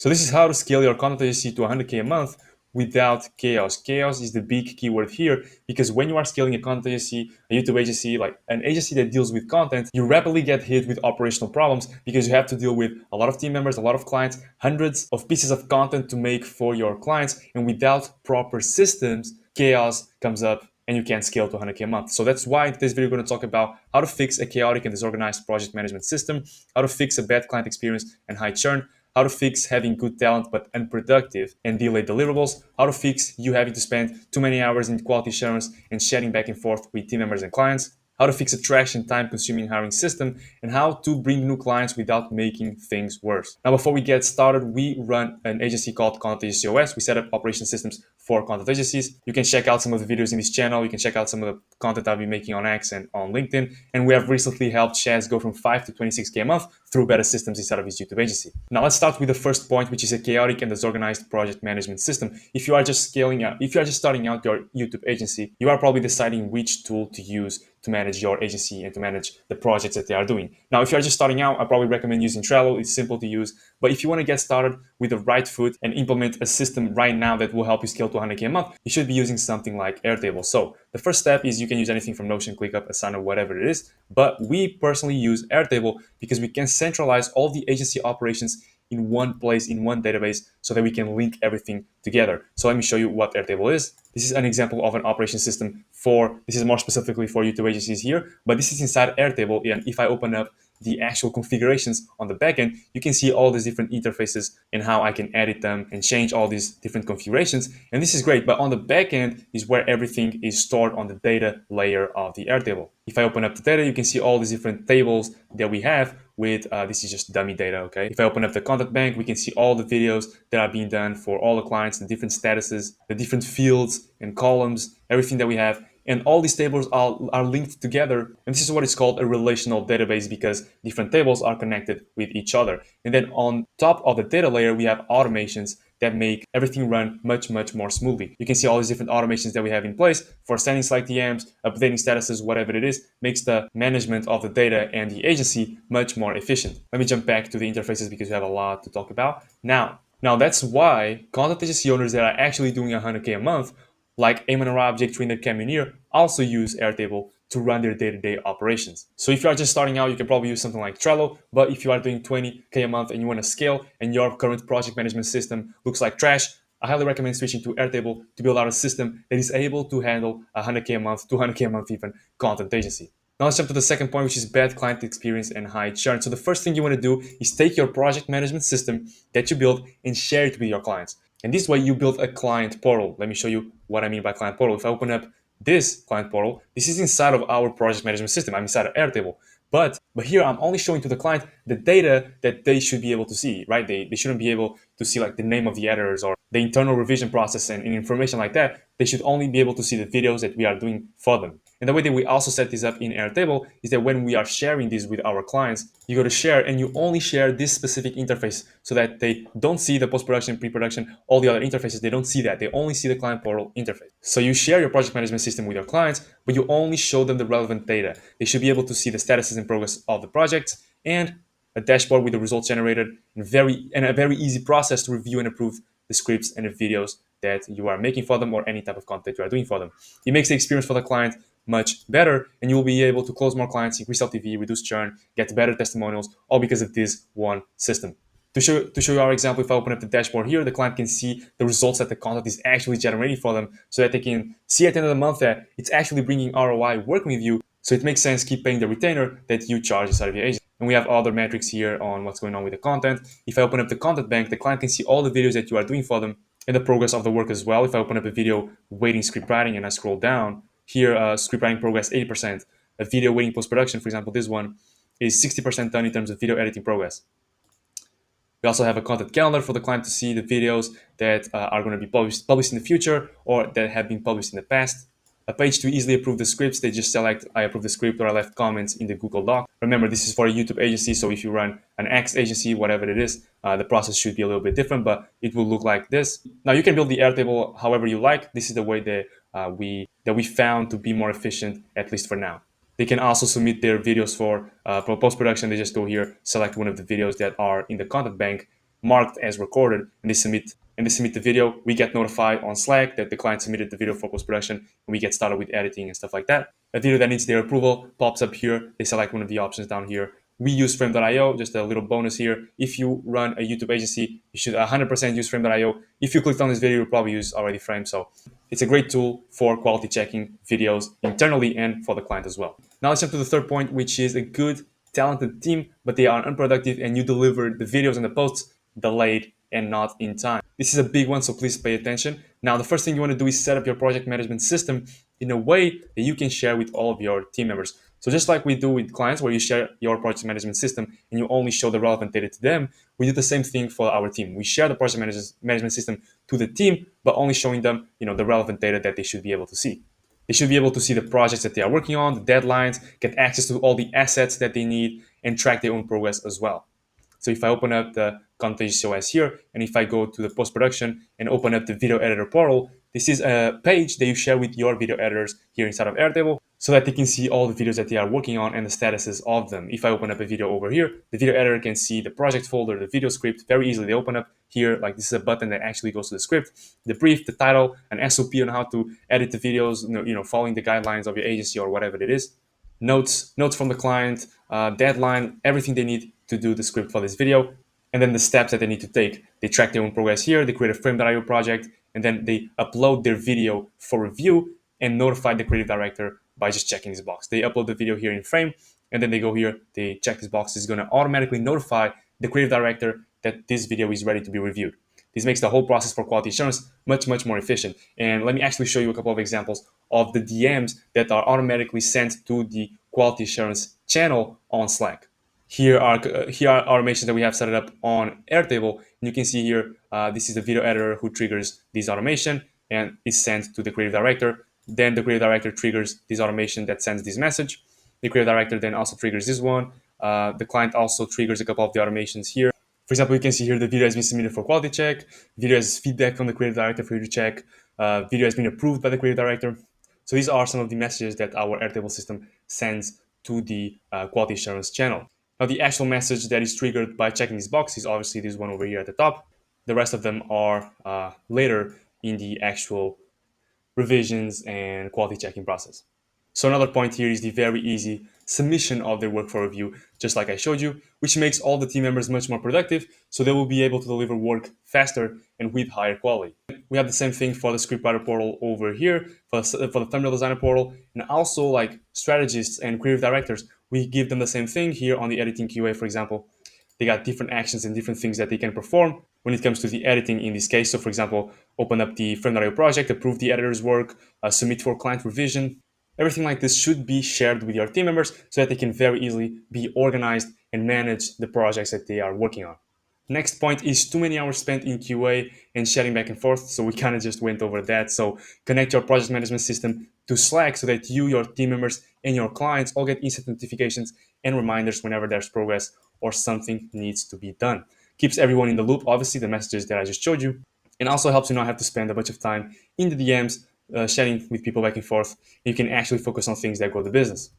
So this is how to scale your content agency to 100K a month without chaos. Chaos is the big keyword here because when you are scaling a content agency, a YouTube agency, like an agency that deals with content, you rapidly get hit with operational problems because you have to deal with a lot of team members, a lot of clients, hundreds of pieces of content to make for your clients. And without proper systems, chaos comes up and you can't scale to 100K a month. So that's why in this video, we're going to talk about how to fix a chaotic and disorganized project management system, how to fix a bad client experience and high churn, how to fix having good talent but unproductive and delayed deliverables, how to fix you having to spend too many hours in quality assurance and chatting back and forth with team members and clients, how to fix a trash and time-consuming hiring system, and how to bring new clients without making things worse. Now, before we get started, we run an agency called Content Agency OS. We set up operation systems for content agencies. You can check out some of the videos in this channel. You can check out some of the content I've been making on X and on LinkedIn. And we have recently helped Chaz go from 5 to 26K a month through better systems inside of his YouTube agency. Now, let's start with the first point, which is a chaotic and disorganized project management system. If you are just scaling out, if you are just starting out your YouTube agency, you are probably deciding which tool to use to manage your agency and to manage the projects that they are doing. Now, if you're just starting out, I probably recommend using Trello. It's simple to use. But if you want to get started with the right foot and implement a system right now that will help you scale to 100K a month, you should be using something like Airtable. So the first step is you can use anything from Notion, ClickUp, Asana, whatever it is. But we personally use Airtable because we can centralize all the agency operations in one place, in one database, so that we can link everything together. So let me show you what Airtable is. This is an example of an operation system this is more specifically for YouTube agencies here, but this is inside Airtable. And if I open up the actual configurations on the backend, you can see all these different interfaces and how I can edit them and change all these different configurations. And this is great, but on the backend is where everything is stored on the data layer of the Airtable. If I open up the data, you can see all these different tables that we have with, this is just dummy data, okay? If I open up the content bank, we can see all the videos that are being done for all the clients, the different statuses, the different fields and columns, everything that we have. And all these tables are linked together. And this is what is called a relational database because different tables are connected with each other. And then on top of the data layer, we have automations that make everything run much, much more smoothly. You can see all these different automations that we have in place for sending Slack DMs, updating statuses, whatever it is, makes the management of the data and the agency much more efficient. Let me jump back to the interfaces because we have a lot to talk about. Now that's why content agency owners that are actually doing 100K a month, like Ayman Arabjik, Trainer Camunir, also use Airtable to run their day-to-day operations. So if you are just starting out, you can probably use something like Trello, but if you are doing 20K a month and you want to scale and your current project management system looks like trash, I highly recommend switching to Airtable to build out a system that is able to handle 100K a month, 200K a month even, content agency. Now let's jump to the second point, which is bad client experience and high churn. So the first thing you want to do is take your project management system that you build and share it with your clients. And this way you build a client portal. Let me show you what I mean by client portal. If I open up this client portal, this is inside of our project management system. I'm inside of Airtable. But here I'm only showing to the client the data that they should be able to see, right? They shouldn't be able to see like the name of the editors or the internal revision process and information like that. They should only be able to see the videos that we are doing for them. And the way that we also set this up in Airtable is that when we are sharing this with our clients, you go to share and you only share this specific interface so that they don't see the post-production, pre-production, all the other interfaces. They don't see that. They only see the client portal interface. So you share your project management system with your clients, but you only show them the relevant data. They should be able to see the statuses and progress of the project and a dashboard with the results generated and a very easy process to review and approve the scripts and the videos that you are making for them or any type of content you are doing for them. It makes the experience for the client much better and you will be able to close more clients, increase LTV, reduce churn, get better testimonials, all because of this one system. To show you our example, if I open up the dashboard here, the client can see the results that the content is actually generating for them so that they can see at the end of the month that it's actually bringing ROI working with you. So it makes sense keep paying the retainer that you charge inside of your agency. And we have other metrics here on what's going on with the content. If I open up the content bank, the client can see all the videos that you are doing for them and the progress of the work as well. If I open up a video waiting script writing and I scroll down, here script writing progress 80%. A video waiting post-production, for example, this one is 60% done in terms of video editing progress. We also have a content calendar for the client to see the videos that are going to be published in the future or that have been published in the past. A page to easily approve the scripts. They just select I approve the script or I left comments in the Google Doc. Remember, this is for a YouTube agency, so if you run an X agency, whatever it is, the process should be a little bit different, but it will look like this. Now you can build the Airtable however you like. This is the way that we found to be more efficient, at least for now. They can also submit their videos for post-production. They just go here, select one of the videos that are in the content bank, marked as recorded, and they submit the video. We get notified on Slack that the client submitted the video for post-production, and we get started with editing and stuff like that. A video that needs their approval pops up here. They select one of the options down here. We use Frame.io, just a little bonus here. If you run a YouTube agency, you should 100% use Frame.io. If you clicked on this video, you'll probably use already Frame. So it's a great tool for quality checking videos internally and for the client as well. Now let's jump to the third point, which is a good, talented team, but they are unproductive and you deliver the videos and the posts delayed and not in time. This is a big one, so please pay attention. Now, the first thing you want to do is set up your project management system in a way that you can share with all of your team members. So just like we do with clients where you share your project management system and you only show the relevant data to them, we do the same thing for our team. We share the project management system to the team, but only showing them, the relevant data that they should be able to see. They should be able to see the projects that they are working on, the deadlines, get access to all the assets that they need, and track their own progress as well. So if I open up the Contagious OS here, and if I go to the post-production and open up the video editor portal, this is a page that you share with your video editors here inside of Airtable so that they can see all the videos that they are working on and the statuses of them. If I open up a video over here, the video editor can see the project folder, the video script very easily. They open up here, like this is a button that actually goes to the script, the brief, the title, an SOP on how to edit the videos, following the guidelines of your agency or whatever it is. Notes from the client, deadline, everything they need to do the script for this video, and then the steps that they need to take. They track their own progress here, they create a Frame.io project, and then they upload their video for review and notify the creative director by just checking this box. They upload the video here in Frame, and then they go here, they check this box. It's going to automatically notify the creative director that this video is ready to be reviewed. This makes the whole process for quality assurance much, much more efficient. And let me actually show you a couple of examples of the DMs that are automatically sent to the quality assurance channel on Slack. Here are automations that we have set up on Airtable. And you can see here, this is the video editor who triggers this automation and is sent to the creative director. Then the creative director triggers this automation that sends this message. The creative director then also triggers this one. The client also triggers a couple of the automations here. For example, you can see here the video has been submitted for quality check. Video has feedback from the creative director for you to check. Video has been approved by the creative director. So these are some of the messages that our Airtable system sends to the quality assurance channel. Now, the actual message that is triggered by checking this box is obviously this one over here at the top. The rest of them are later in the actual revisions and quality checking process. So another point here is the very easy submission of their work for review, just like I showed you, which makes all the team members much more productive, so they will be able to deliver work faster and with higher quality. We have the same thing for the scriptwriter portal over here, for the thumbnail designer portal, and also like strategists and creative directors, we give them the same thing here on the editing QA, for example. They got different actions and different things that they can perform when it comes to the editing in this case. So for example, open up the Frame.io project, approve the editor's work, submit for client revision. Everything like this should be shared with your team members so that they can very easily be organized and manage the projects that they are working on. Next point is too many hours spent in QA and sharing back and forth. So we kind of just went over that. So connect your project management system to Slack so that you, your team members, and your clients all get instant notifications and reminders whenever there's progress or something needs to be done. Keeps everyone in the loop, obviously, the messages that I just showed you, and also helps you not have to spend a bunch of time in the DMs, chatting with people back and forth. You can actually focus on things that grow the business.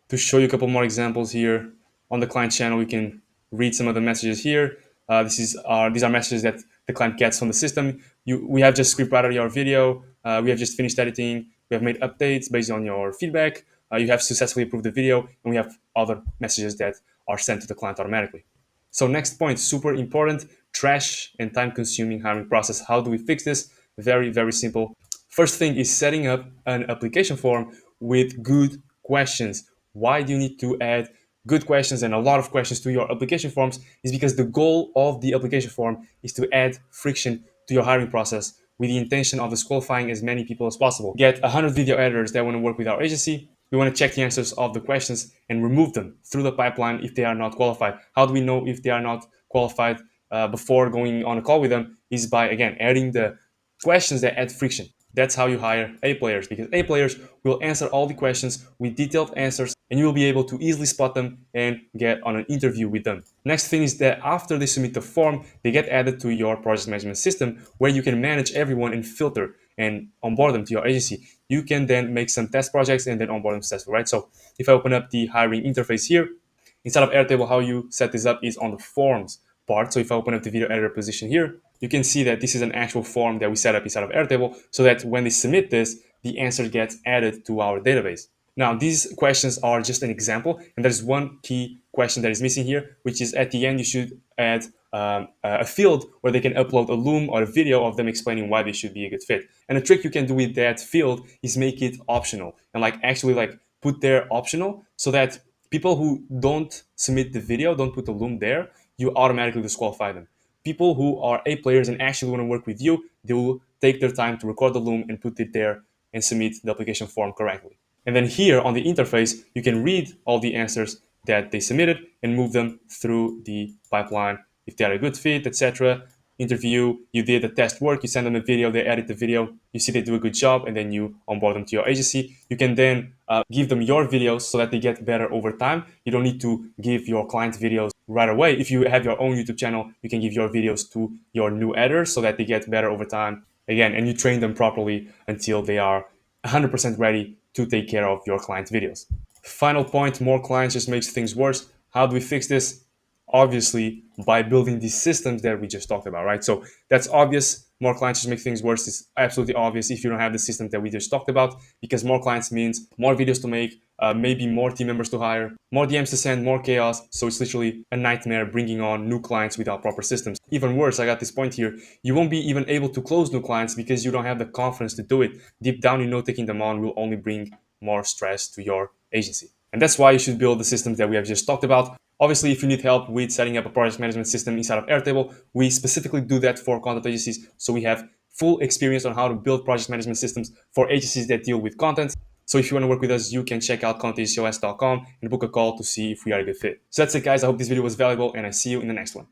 To show you a couple more examples here, on the client channel, we can read some of the messages here. These are messages that the client gets from the system. We have just scriptwritten your video. We have just finished editing. We have made updates based on your feedback. You have successfully approved the video, and we have other messages that are sent to the client automatically. So next point, super important, trash and time-consuming hiring process. How do we fix this? Very, very simple. First thing is setting up an application form with good questions. Why do you need to add good questions and a lot of questions to your application forms? Is because the goal of the application form is to add friction to your hiring process with the intention of disqualifying as many people as possible. Get 100 video editors that want to work with our agency. We want to check the answers of the questions and remove them through the pipeline if they are not qualified. How do we know if they are not qualified before going on a call with them? Is by, again, adding the questions that add friction. That's how you hire A players, because A players will answer all the questions with detailed answers and you will be able to easily spot them and get on an interview with them. Next thing is that after they submit the form, they get added to your project management system where you can manage everyone and filter and onboard them to your agency. You can then make some test projects and then onboard them successfully, right? So if I open up the hiring interface here, inside of Airtable, how you set this up is on the forms part. So if I open up the video editor position here, you can see that this is an actual form that we set up inside of Airtable so that when they submit this, the answer gets added to our database. Now, these questions are just an example, and there's one key question that is missing here, which is at the end, you should add a field where they can upload a loom or a video of them explaining why they should be a good fit. And a trick you can do with that field is make it optional and actually put there optional so that people who don't submit the video, don't put the loom there, you automatically disqualify them. People who are A players and actually want to work with you, they will take their time to record the loom and put it there and submit the application form correctly. And then here on the interface, you can read all the answers that they submitted and move them through the pipeline if they are a good fit, etc. Interview, you did the test work, you send them a video, they edit the video, you see they do a good job, and then you onboard them to your agency. You can then give them your videos so that they get better over time. You don't need to give your client videos right away. If you have your own YouTube channel, you can give your videos to your new editors so that they get better over time. Again, and you train them properly until they are 100% ready to take care of your client videos. Final point, more clients just makes things worse. How do we fix this? Obviously, by building these systems that we just talked about, right? So that's obvious. More clients just make things worse. It's absolutely obvious if you don't have the system that we just talked about, because more clients means more videos to make, maybe more team members to hire, more DMs to send, more chaos. So it's literally a nightmare bringing on new clients without proper systems. Even worse, I got this point here. You won't be even able to close new clients because you don't have the confidence to do it. Deep down, you know taking them on will only bring more stress to your agency. And that's why you should build the systems that we have just talked about. Obviously, if you need help with setting up a project management system inside of Airtable, we specifically do that for content agencies. So we have full experience on how to build project management systems for agencies that deal with content. So if you want to work with us, you can check out contentagencyos.com and book a call to see if we are a good fit. So that's it, guys. I hope this video was valuable, and I see you in the next one.